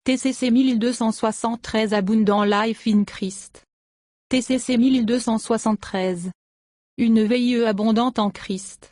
TCC 1273 Abundant Life in Christ. TCC 1273. Une veille abondante en Christ.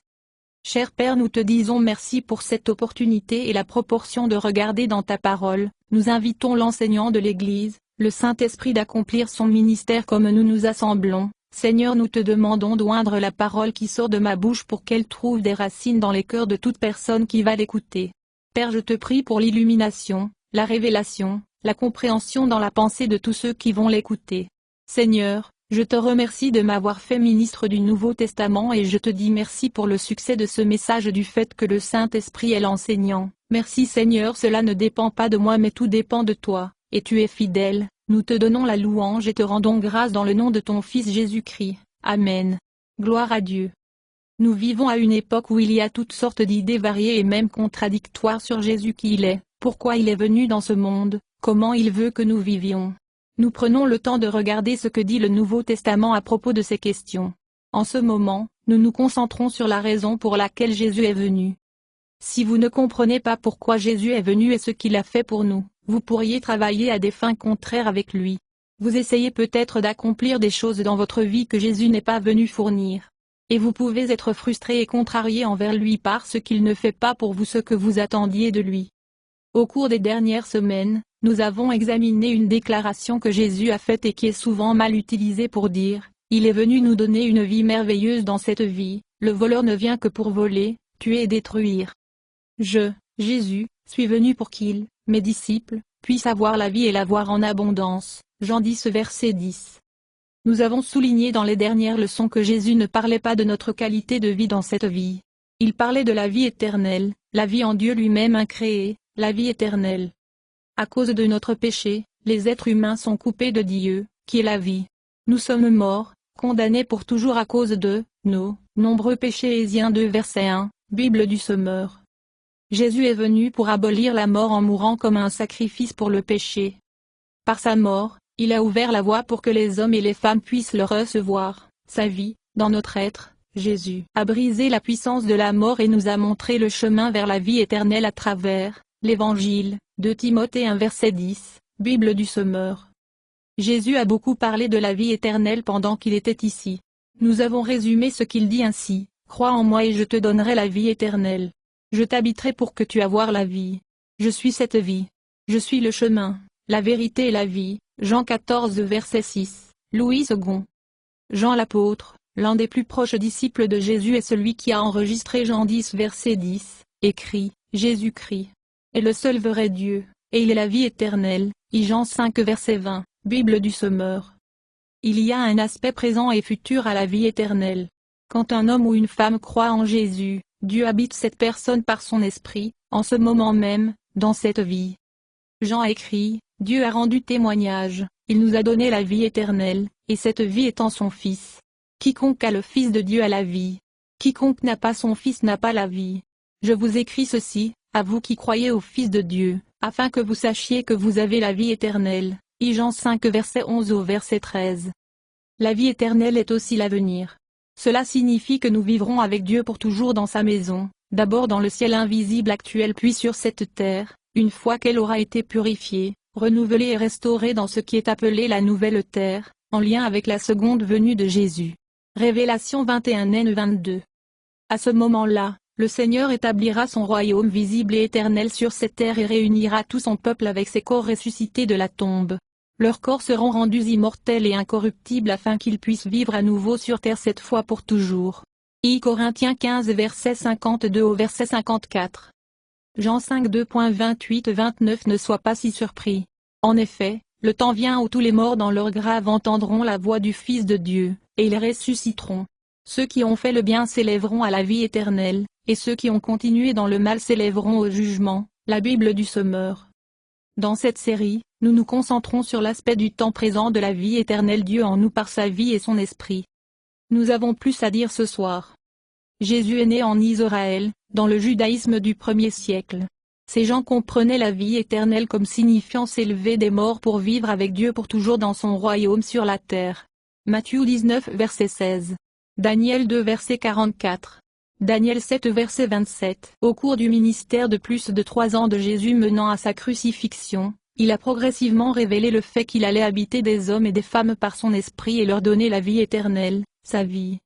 Cher Père, nous te disons merci pour cette opportunité et la proportion de regarder dans ta parole. Nous invitons l'enseignant de l'Église, le Saint-Esprit d'accomplir son ministère comme nous nous assemblons. Seigneur, nous te demandons d'oindre la parole qui sort de ma bouche pour qu'elle trouve des racines dans les cœurs de toute personne qui va l'écouter. Père, je te prie pour l'illumination, la révélation, la compréhension dans la pensée de tous ceux qui vont l'écouter. Seigneur, je te remercie de m'avoir fait ministre du Nouveau Testament et je te dis merci pour le succès de ce message du fait que le Saint-Esprit est l'enseignant. Merci Seigneur, cela ne dépend pas de moi mais tout dépend de toi, et tu es fidèle. Nous te donnons la louange et te rendons grâce dans le nom de ton Fils Jésus-Christ. Amen. Gloire à Dieu. Nous vivons à une époque où il y a toutes sortes d'idées variées et même contradictoires sur Jésus qui il est, pourquoi il est venu dans ce monde, comment il veut que nous vivions. Nous prenons le temps de regarder ce que dit le Nouveau Testament à propos de ces questions. En ce moment, nous nous concentrons sur la raison pour laquelle Jésus est venu. Si vous ne comprenez pas pourquoi Jésus est venu et ce qu'il a fait pour nous, vous pourriez travailler à des fins contraires avec lui. Vous essayez peut-être d'accomplir des choses dans votre vie que Jésus n'est pas venu fournir. Et vous pouvez être frustré et contrarié envers lui parce qu'il ne fait pas pour vous ce que vous attendiez de lui. Au cours des dernières semaines, nous avons examiné une déclaration que Jésus a faite et qui est souvent mal utilisée pour dire « Il est venu nous donner une vie merveilleuse dans cette vie, le voleur ne vient que pour voler, tuer et détruire. Je, Jésus, suis venu pour qu'il, mes disciples, puissent avoir la vie et l'avoir en abondance. » Jean 10 verset 10. Nous avons souligné dans les dernières leçons que Jésus ne parlait pas de notre qualité de vie dans cette vie. Il parlait de la vie éternelle, la vie en Dieu lui-même incréé, la vie éternelle. À cause de notre péché, les êtres humains sont coupés de Dieu, qui est la vie. Nous sommes morts, condamnés pour toujours à cause de nos nombreux péchés. Éphésiens 2 verset 1, Bible du Sommeur. Jésus est venu pour abolir la mort en mourant comme un sacrifice pour le péché. Par sa mort, il a ouvert la voie pour que les hommes et les femmes puissent le recevoir. Sa vie, dans notre être, Jésus a brisé la puissance de la mort et nous a montré le chemin vers la vie éternelle à travers l'Évangile, 2 Timothée 1 verset 10, Bible du Sommeur. Jésus a beaucoup parlé de la vie éternelle pendant qu'il était ici. Nous avons résumé ce qu'il dit ainsi, « Crois en moi et je te donnerai la vie éternelle. Je t'habiterai pour que tu aies la vie. Je suis cette vie. Je suis le chemin, la vérité et la vie. » Jean 14 verset 6, Louis II. Jean l'apôtre, l'un des plus proches disciples de Jésus et celui qui a enregistré Jean 10 verset 10, écrit, Jésus-Christ est le seul vrai Dieu, et il est la vie éternelle, Jean 5 verset 20, Bible du Sommeur. Il y a un aspect présent et futur à la vie éternelle. Quand un homme ou une femme croit en Jésus, Dieu habite cette personne par son esprit, en ce moment même, dans cette vie. Jean écrit, Dieu a rendu témoignage, il nous a donné la vie éternelle, et cette vie est en son Fils. Quiconque a le Fils de Dieu a la vie. Quiconque n'a pas son Fils n'a pas la vie. Je vous écris ceci, à vous qui croyez au Fils de Dieu, afin que vous sachiez que vous avez la vie éternelle. Jean 5 verset 11 au verset 13. La vie éternelle est aussi l'avenir. Cela signifie que nous vivrons avec Dieu pour toujours dans sa maison, d'abord dans le ciel invisible actuel puis sur cette terre, une fois qu'elle aura été purifiée, renouvelée et restaurée dans ce qui est appelé la nouvelle terre, en lien avec la seconde venue de Jésus. Révélation 21:22. À ce moment-là, le Seigneur établira son royaume visible et éternel sur cette terre et réunira tout son peuple avec ses corps ressuscités de la tombe. Leurs corps seront rendus immortels et incorruptibles afin qu'ils puissent vivre à nouveau sur terre cette fois pour toujours. Corinthiens 15 verset 52 au verset 54. Jean 5 2.28-29. Ne sois pas si surpris. En effet, le temps vient où tous les morts dans leur grave entendront la voix du Fils de Dieu, et ils ressusciteront. Ceux qui ont fait le bien s'élèveront à la vie éternelle, et ceux qui ont continué dans le mal s'élèveront au jugement. La Bible du Sommeur. Dans cette série, nous nous concentrons sur l'aspect du temps présent de la vie éternelle Dieu en nous par sa vie et son esprit. Nous avons plus à dire ce soir. Jésus est né en Israël, dans le judaïsme du 1er siècle. Ces gens comprenaient la vie éternelle comme signifiant s'élever des morts pour vivre avec Dieu pour toujours dans son royaume sur la terre. Matthieu 19 verset 16. Daniel 2 verset 44. Daniel 7 verset 27. Au cours du ministère de plus de 3 ans de Jésus menant à sa crucifixion, Il a progressivement révélé le fait qu'il allait habiter des hommes et des femmes par son esprit et leur donner la vie éternelle, sa vie.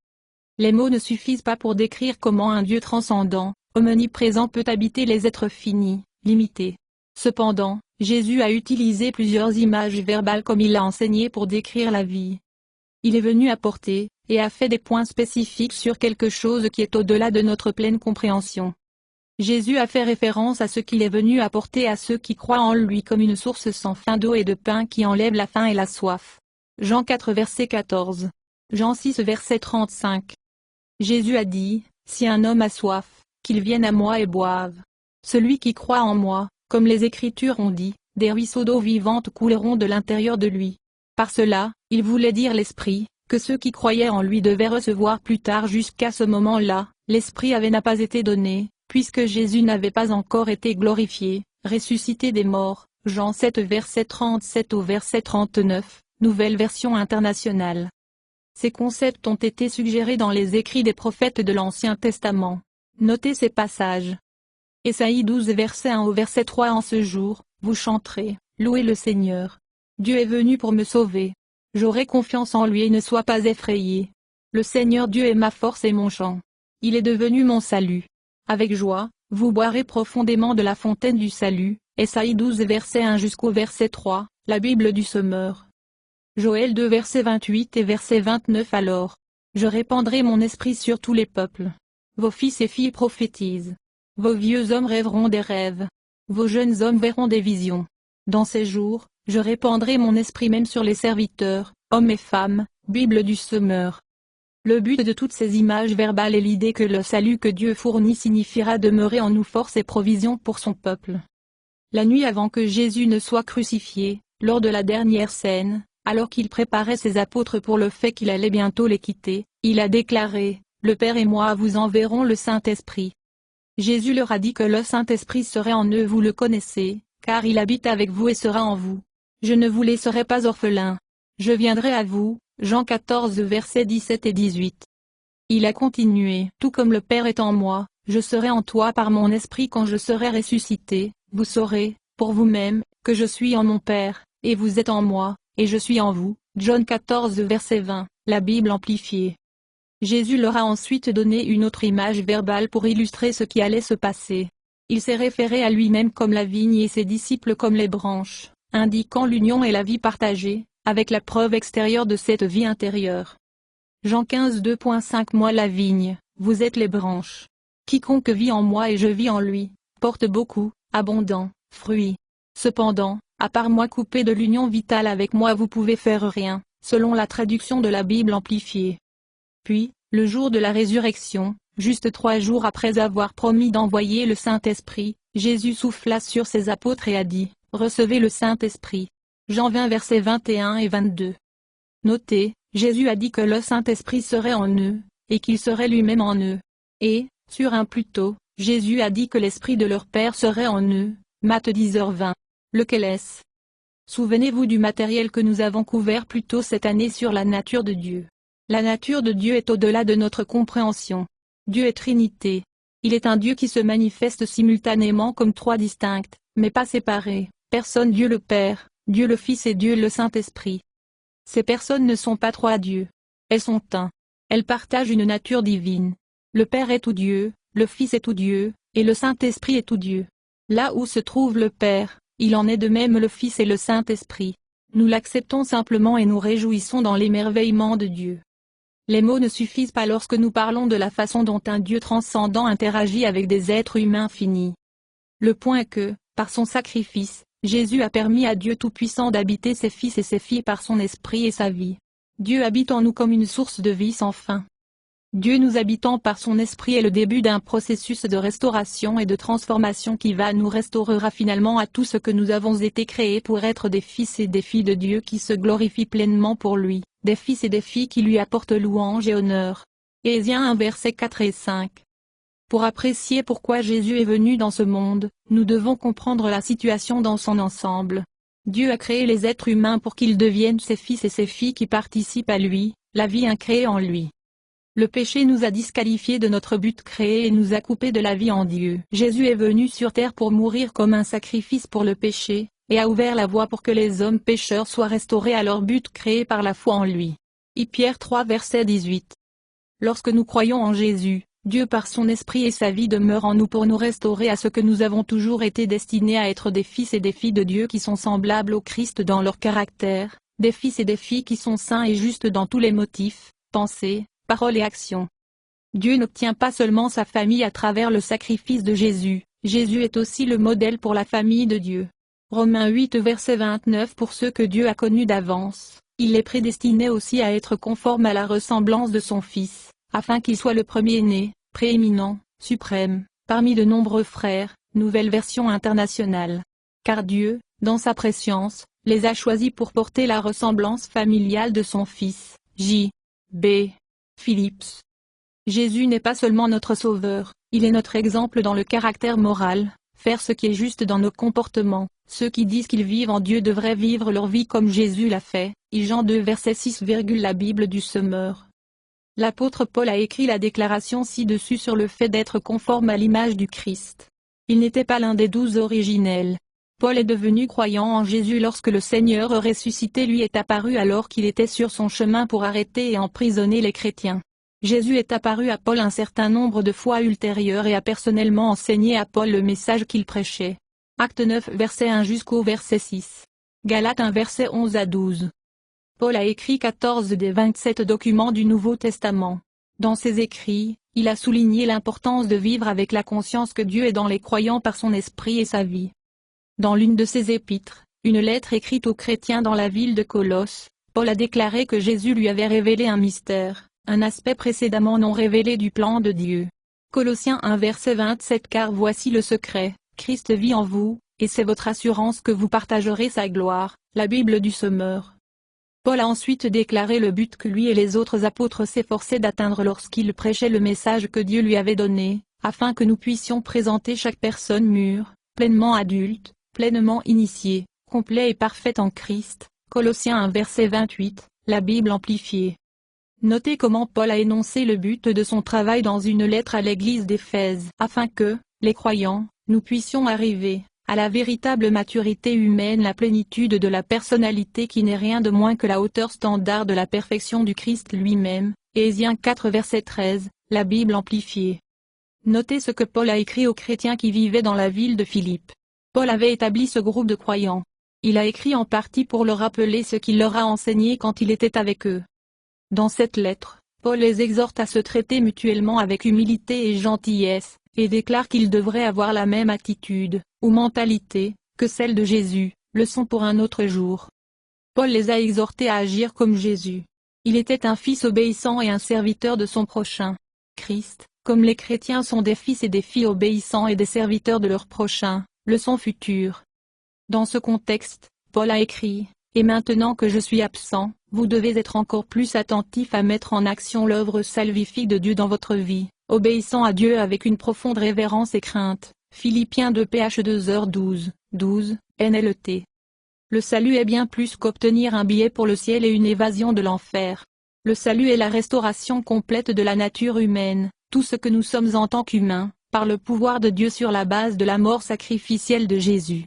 Les mots ne suffisent pas pour décrire comment un Dieu transcendant, omniprésent peut habiter les êtres finis, limités. Cependant, Jésus a utilisé plusieurs images verbales comme il l'a enseigné pour décrire la vie. Il est venu apporter, et a fait des points spécifiques sur quelque chose qui est au-delà de notre pleine compréhension. Jésus a fait référence à ce qu'il est venu apporter à ceux qui croient en lui comme une source sans fin d'eau et de pain qui enlève la faim et la soif. Jean 4 verset 14. Jean 6 verset 35. Jésus a dit, « Si un homme a soif, qu'il vienne à moi et boive. Celui qui croit en moi, comme les Écritures ont dit, des ruisseaux d'eau vivante couleront de l'intérieur de lui. » Par cela, il voulait dire l'Esprit, que ceux qui croyaient en lui devaient recevoir plus tard. Jusqu'à ce moment-là, l'Esprit n'a pas été donné, puisque Jésus n'avait pas encore été glorifié, ressuscité des morts. Jean 7 verset 37 au verset 39, Nouvelle Version internationale. Ces concepts ont été suggérés dans les écrits des prophètes de l'Ancien Testament. Notez ces passages. Ésaïe 12 verset 1 au verset 3. En ce jour, vous chanterez, louez le Seigneur. Dieu est venu pour me sauver. J'aurai confiance en lui et ne sois pas effrayé. Le Seigneur Dieu est ma force et mon chant. Il est devenu mon salut. Avec joie, vous boirez profondément de la fontaine du salut. Ésaïe 12 verset 1 jusqu'au verset 3, la Bible du Semeur. Joël 2 verset 28 et verset 29. Alors, je répandrai mon esprit sur tous les peuples. Vos fils et filles prophétisent. Vos vieux hommes rêveront des rêves. Vos jeunes hommes verront des visions. Dans ces jours, je répandrai mon esprit même sur les serviteurs, hommes et femmes. Bible du Semeur. Le but de toutes ces images verbales est l'idée que le salut que Dieu fournit signifiera demeurer en nous force et provision pour son peuple. La nuit avant que Jésus ne soit crucifié, lors de la dernière scène, alors qu'il préparait ses apôtres pour le fait qu'il allait bientôt les quitter, il a déclaré, « Le Père et moi vous enverrons le Saint-Esprit. » Jésus leur a dit que le Saint-Esprit serait en eux, vous le connaissez, car il habite avec vous et sera en vous. Je ne vous laisserai pas orphelins. Je viendrai à vous. Jean 14 versets 17 et 18. Il a continué, « Tout comme le Père est en moi, je serai en toi par mon esprit quand je serai ressuscité, vous saurez, pour vous-même, que je suis en mon Père, et vous êtes en moi, et je suis en vous. » John 14 verset 20, la Bible amplifiée. Jésus leur a ensuite donné une autre image verbale pour illustrer ce qui allait se passer. Il s'est référé à lui-même comme la vigne et ses disciples comme les branches, indiquant l'union et la vie partagée, avec la preuve extérieure de cette vie intérieure. Jean 15 2.5 Moi la vigne, vous êtes les branches. Quiconque vit en moi et je vis en lui, porte beaucoup, abondant, fruit. Cependant, à part moi coupé de l'union vitale avec moi vous pouvez faire rien, selon la traduction de la Bible amplifiée. Puis, le jour de la résurrection, juste 3 jours après avoir promis d'envoyer le Saint-Esprit, Jésus souffla sur ses apôtres et a dit, « Recevez le Saint-Esprit. » Jean 20 versets 21 et 22. Notez, Jésus a dit que le Saint-Esprit serait en eux, et qu'il serait lui-même en eux. Et, sur un plus tôt, Jésus a dit que l'Esprit de leur Père serait en eux, Matthieu 10h20. Lequel est-ce? Souvenez-vous du matériel que nous avons couvert plus tôt cette année sur la nature de Dieu. La nature de Dieu est au-delà de notre compréhension. Dieu est Trinité. Il est un Dieu qui se manifeste simultanément comme 3 distinctes, mais pas séparés, personnes Dieu le Père, Dieu le Fils et Dieu le Saint-Esprit. Ces personnes ne sont pas 3 dieux. Elles sont un. Elles partagent une nature divine. Le Père est tout Dieu, le Fils est tout Dieu, et le Saint-Esprit est tout Dieu. Là où se trouve le Père, il en est de même le Fils et le Saint-Esprit. Nous l'acceptons simplement et nous réjouissons dans l'émerveillement de Dieu. Les mots ne suffisent pas lorsque nous parlons de la façon dont un Dieu transcendant interagit avec des êtres humains finis. Le point est que, par son sacrifice, Jésus a permis à Dieu Tout-Puissant d'habiter ses fils et ses filles par son esprit et sa vie. Dieu habite en nous comme une source de vie sans fin. Dieu nous habitant par son esprit est le début d'un processus de restauration et de transformation qui nous restaurera finalement à tout ce que nous avons été créés pour être des fils et des filles de Dieu qui se glorifient pleinement pour lui, des fils et des filles qui lui apportent louange et honneur. Éphésiens 1 versets 4 et 5. Pour apprécier pourquoi Jésus est venu dans ce monde, nous devons comprendre la situation dans son ensemble. Dieu a créé les êtres humains pour qu'ils deviennent ses fils et ses filles qui participent à lui, la vie incréée en lui. Le péché nous a disqualifiés de notre but créé et nous a coupés de la vie en Dieu. Jésus est venu sur terre pour mourir comme un sacrifice pour le péché, et a ouvert la voie pour que les hommes pécheurs soient restaurés à leur but créé par la foi en lui. Pierre 3 verset 18. Lorsque nous croyons en Jésus, Dieu par son esprit et sa vie demeure en nous pour nous restaurer à ce que nous avons toujours été destinés à être des fils et des filles de Dieu qui sont semblables au Christ dans leur caractère, des fils et des filles qui sont saints et justes dans tous les motifs, pensées, paroles et actions. Dieu n'obtient pas seulement sa famille à travers le sacrifice de Jésus, Jésus est aussi le modèle pour la famille de Dieu. Romains 8 verset 29. Pour ceux que Dieu a connus d'avance, il les prédestinait aussi à être conformes à la ressemblance de son Fils, afin qu'il soit le premier-né, prééminent, suprême, parmi de nombreux frères, nouvelle version internationale. Car Dieu, dans sa prescience, les a choisis pour porter la ressemblance familiale de son Fils. J. B. Phillips. Jésus n'est pas seulement notre Sauveur, il est notre exemple dans le caractère moral, faire ce qui est juste dans nos comportements. Ceux qui disent qu'ils vivent en Dieu devraient vivre leur vie comme Jésus l'a fait. Jean 2 verset 6. La Bible du semeur. L'apôtre Paul a écrit la déclaration ci-dessus sur le fait d'être conforme à l'image du Christ. Il n'était pas l'un des 12 originels. Paul est devenu croyant en Jésus lorsque le Seigneur ressuscité lui est apparu alors qu'il était sur son chemin pour arrêter et emprisonner les chrétiens. Jésus est apparu à Paul un certain nombre de fois ultérieures et a personnellement enseigné à Paul le message qu'il prêchait. Acte 9 verset 1 jusqu'au verset 6. Galates 1 verset 11 à 12. Paul a écrit 14 des 27 documents du Nouveau Testament. Dans ses écrits, il a souligné l'importance de vivre avec la conscience que Dieu est dans les croyants par son esprit et sa vie. Dans l'une de ses épîtres, une lettre écrite aux chrétiens dans la ville de Colosse, Paul a déclaré que Jésus lui avait révélé un mystère, un aspect précédemment non révélé du plan de Dieu. Colossiens 1 verset 27. Car voici le secret, Christ vit en vous, et c'est votre assurance que vous partagerez sa gloire. La Bible du semeur. Paul a ensuite déclaré le but que lui et les autres apôtres s'efforçaient d'atteindre lorsqu'il prêchait le message que Dieu lui avait donné, afin que nous puissions présenter chaque personne mûre, pleinement adulte, pleinement initiée, complet et parfaite en Christ. Colossiens 1 verset 28, la Bible amplifiée. Notez comment Paul a énoncé le but de son travail dans une lettre à l'église d'Éphèse, afin que, les croyants, nous puissions arriver à la véritable maturité humaine, la plénitude de la personnalité qui n'est rien de moins que la hauteur standard de la perfection du Christ lui-même. Éphésiens 4 verset 13, la Bible amplifiée. Notez ce que Paul a écrit aux chrétiens qui vivaient dans la ville de Philippe. Paul avait établi ce groupe de croyants. Il a écrit en partie pour leur rappeler ce qu'il leur a enseigné quand il était avec eux. Dans cette lettre, Paul les exhorte à se traiter mutuellement avec humilité et gentillesse, et déclare qu'ils devraient avoir la même attitude, ou mentalité, que celle de Jésus, leçon pour un autre jour. Paul les a exhortés à agir comme Jésus. Il était un fils obéissant et un serviteur de son prochain. Christ, comme les chrétiens sont des fils et des filles obéissants et des serviteurs de leur prochain, leçon future. Dans ce contexte, Paul a écrit, « Et maintenant que je suis absent, vous devez être encore plus attentifs à mettre en action l'œuvre salvifique de Dieu dans votre vie, obéissant à Dieu avec une profonde révérence et crainte. » Philippiens 2 ph 2h12, 12, NLT. Le salut est bien plus qu'obtenir un billet pour le ciel et une évasion de l'enfer. Le salut est la restauration complète de la nature humaine, tout ce que nous sommes en tant qu'humains, par le pouvoir de Dieu sur la base de la mort sacrificielle de Jésus.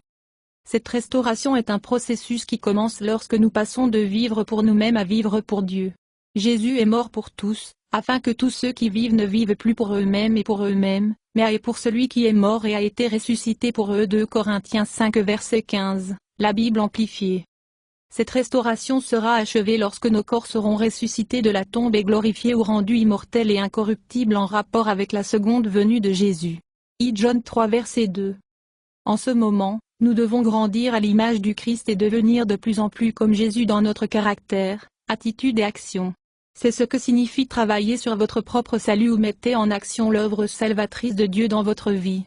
Cette restauration est un processus qui commence lorsque nous passons de vivre pour nous-mêmes à vivre pour Dieu. Jésus est mort pour tous, afin que tous ceux qui vivent ne vivent plus pour eux-mêmes et pour eux-mêmes, mais pour celui qui est mort et a été ressuscité pour eux. 2 Corinthiens 5 verset 15, la Bible amplifiée. Cette restauration sera achevée lorsque nos corps seront ressuscités de la tombe et glorifiés ou rendus immortels et incorruptibles en rapport avec la seconde venue de Jésus. John 3 verset 2. En ce moment, nous devons grandir à l'image du Christ et devenir de plus en plus comme Jésus dans notre caractère, attitude et action. C'est ce que signifie travailler sur votre propre salut ou mettez en action l'œuvre salvatrice de Dieu dans votre vie.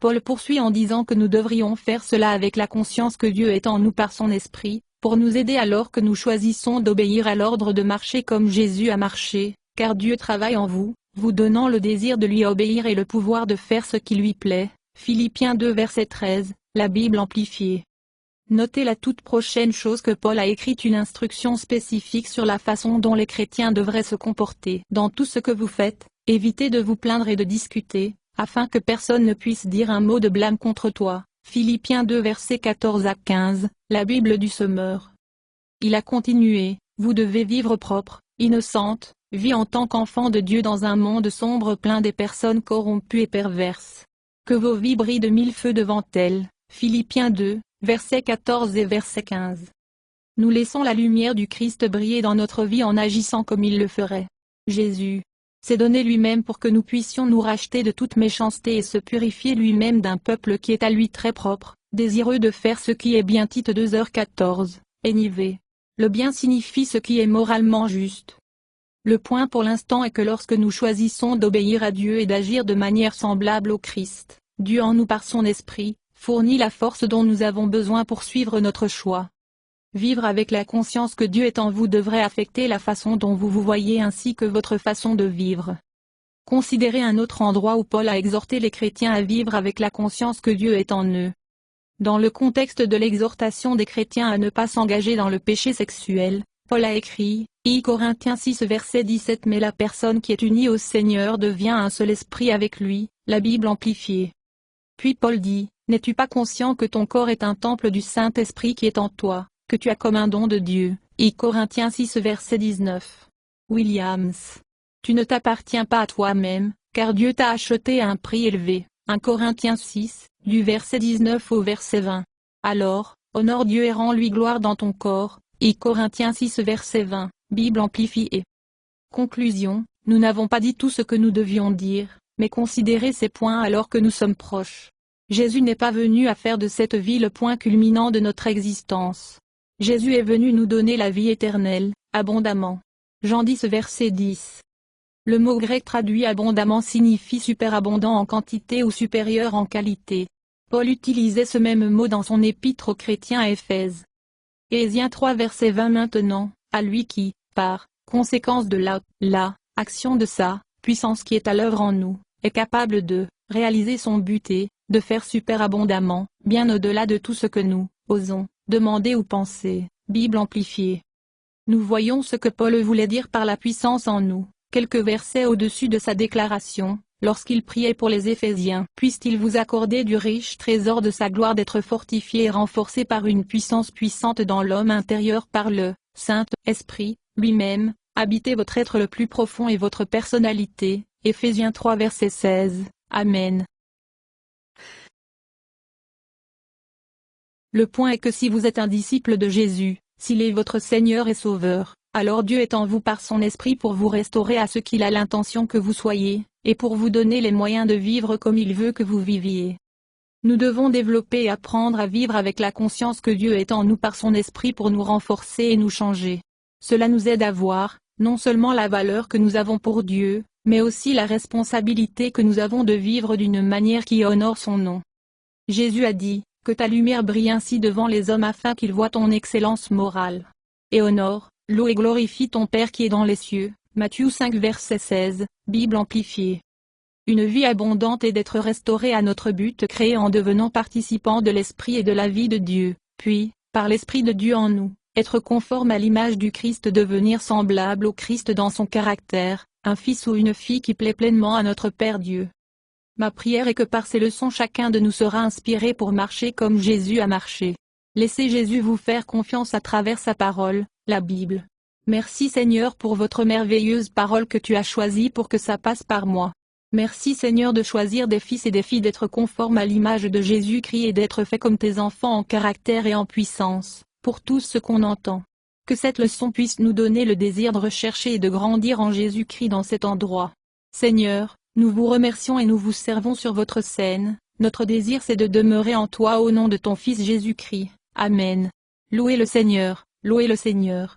Paul poursuit en disant que nous devrions faire cela avec la conscience que Dieu est en nous par son esprit, pour nous aider alors que nous choisissons d'obéir à l'ordre de marcher comme Jésus a marché, car Dieu travaille en vous, vous donnant le désir de lui obéir et le pouvoir de faire ce qui lui plaît. Philippiens 2 verset 13, la Bible amplifiée. Notez la toute prochaine chose que Paul a écrite, une instruction spécifique sur la façon dont les chrétiens devraient se comporter. Dans tout ce que vous faites, évitez de vous plaindre et de discuter, afin que personne ne puisse dire un mot de blâme contre toi, Philippiens 2 versets 14 à 15, la Bible du semeur. Il a continué, vous devez vivre propre, innocente, vie en tant qu'enfant de Dieu dans un monde sombre plein des personnes corrompues et perverses. Que vos vies brillent de mille feux devant elles. Philippiens 2, versets 14 et verset 15. Nous laissons la lumière du Christ briller dans notre vie en agissant comme il le ferait. Jésus s'est donné lui-même pour que nous puissions nous racheter de toute méchanceté et se purifier lui-même d'un peuple qui est à lui très propre, désireux de faire ce qui est bien. Tite 2h14, NIV. Le bien signifie ce qui est moralement juste. Le point pour l'instant est que lorsque nous choisissons d'obéir à Dieu et d'agir de manière semblable au Christ, Dieu en nous par son esprit, fournit la force dont nous avons besoin pour suivre notre choix. Vivre avec la conscience que Dieu est en vous devrait affecter la façon dont vous vous voyez ainsi que votre façon de vivre. Considérez un autre endroit où Paul a exhorté les chrétiens à vivre avec la conscience que Dieu est en eux. Dans le contexte de l'exhortation des chrétiens à ne pas s'engager dans le péché sexuel, Paul a écrit, I Corinthiens 6 verset 17. Mais la personne qui est unie au Seigneur devient un seul esprit avec lui, la Bible amplifiée. Puis Paul dit, n'es-tu pas conscient que ton corps est un temple du Saint-Esprit qui est en toi, que tu as comme un don de Dieu, I Corinthiens 6 verset 19. Williams. Tu ne t'appartiens pas à toi-même, car Dieu t'a acheté à un prix élevé, 1 Corinthiens 6, du verset 19 au verset 20. Alors, honore Dieu et rends-lui gloire dans ton corps, I Corinthiens 6 verset 20, Bible amplifiée. Conclusion, nous n'avons pas dit tout ce que nous devions dire, mais considérez ces points alors que nous sommes proches. Jésus n'est pas venu à faire de cette vie le point culminant de notre existence. Jésus est venu nous donner la vie éternelle, abondamment. Jean 10 verset 10. Le mot grec traduit abondamment signifie superabondant en quantité ou supérieur en qualité. Paul utilisait ce même mot dans son épître aux chrétiens à Éphèse. Éphésiens 3 verset 20. Maintenant, à lui qui, par conséquence de la action de sa puissance qui est à l'œuvre en nous, est capable de réaliser son but et de faire superabondamment, bien au-delà de tout ce que nous osons demander ou penser. Bible amplifiée. Nous voyons ce que Paul voulait dire par la puissance en nous, quelques versets au-dessus de sa déclaration, lorsqu'il priait pour les Éphésiens. Puisse-t-il vous accorder du riche trésor de sa gloire d'être fortifié et renforcé par une puissance puissante dans l'homme intérieur par le Saint-Esprit, lui-même, habitez votre être le plus profond et votre personnalité. Éphésiens 3 verset 16, Amen. Le point est que si vous êtes un disciple de Jésus, s'il est votre Seigneur et Sauveur, alors Dieu est en vous par son Esprit pour vous restaurer à ce qu'il a l'intention que vous soyez, et pour vous donner les moyens de vivre comme il veut que vous viviez. Nous devons développer et apprendre à vivre avec la conscience que Dieu est en nous par son Esprit pour nous renforcer et nous changer. Cela nous aide à voir, non seulement la valeur que nous avons pour Dieu, mais aussi la responsabilité que nous avons de vivre d'une manière qui honore son nom. Jésus a dit, que ta lumière brille ainsi devant les hommes afin qu'ils voient ton excellence morale. Et honore, loue et glorifie ton Père qui est dans les cieux. Matthieu 5 verset 16, Bible amplifiée. Une vie abondante est d'être restaurée à notre but créé en devenant participants de l'Esprit et de la vie de Dieu, puis, par l'Esprit de Dieu en nous, être conforme à l'image du Christ, devenir semblable au Christ dans son caractère, un fils ou une fille qui plaît pleinement à notre Père Dieu. Ma prière est que par ces leçons chacun de nous sera inspiré pour marcher comme Jésus a marché. Laissez Jésus vous faire confiance à travers sa parole, la Bible. Merci Seigneur pour votre merveilleuse parole que tu as choisie pour que ça passe par moi. Merci Seigneur de choisir des fils et des filles d'être conformes à l'image de Jésus-Christ et d'être faits comme tes enfants en caractère et en puissance, pour tout ce qu'on entend. Que cette leçon puisse nous donner le désir de rechercher et de grandir en Jésus-Christ dans cet endroit. Seigneur, nous vous remercions et nous vous servons sur votre scène, notre désir c'est de demeurer en toi au nom de ton Fils Jésus-Christ. Amen. Louez le Seigneur, louez le Seigneur.